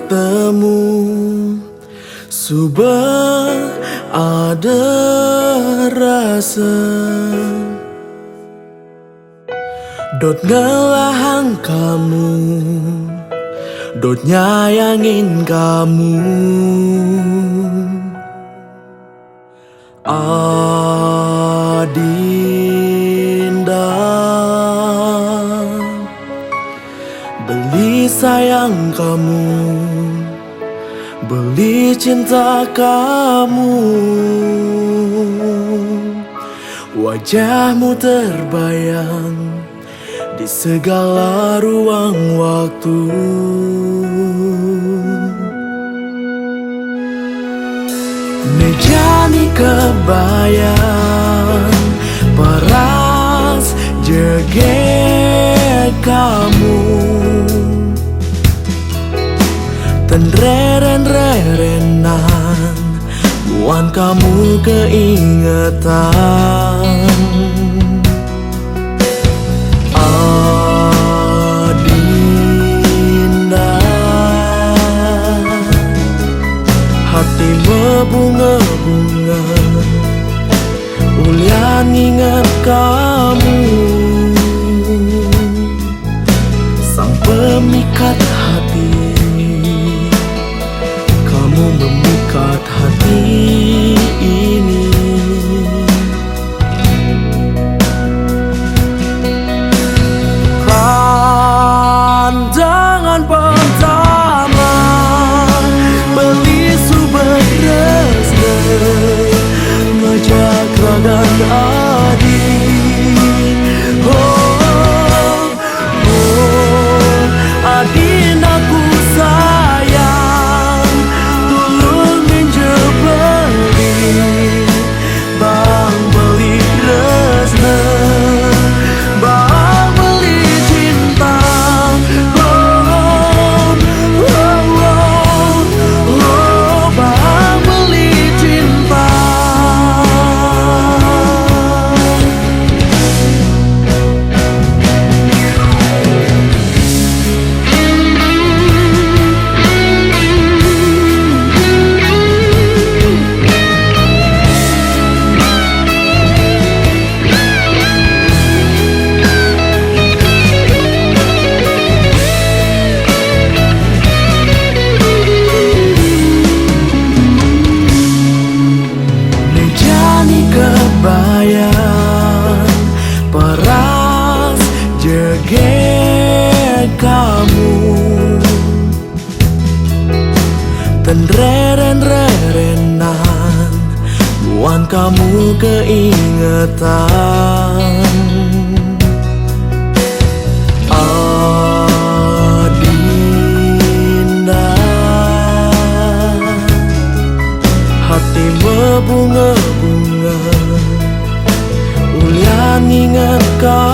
bertemu subah ada rasa dot ngelahang kamu, dot nyayangin kamu. Adinda, beli sayang kamu, beli cinta kamu. Wajahmu terbayang di segala ruang waktu. Nejani kebayang paras jeget kamu, tenreren-rerenan buan kamu keingetan. Adinda, hati berbunga-bunga ulian ingat kamu, sang pemikat hati. Kamu memikat hati ini. Pandangan pertama beli suberes ngajak ragan adin. Oh, oh, adin aku sayang, tolong menjebeli bang beli resna, bang beli cinta. Oh, oh, oh, oh, bang beli cinta. Nejani kebayang paras jeget kamu, tenreren-rerenan buan kamu keingetan. Adinda, hati berbunga-bunga ulian ingat kamu.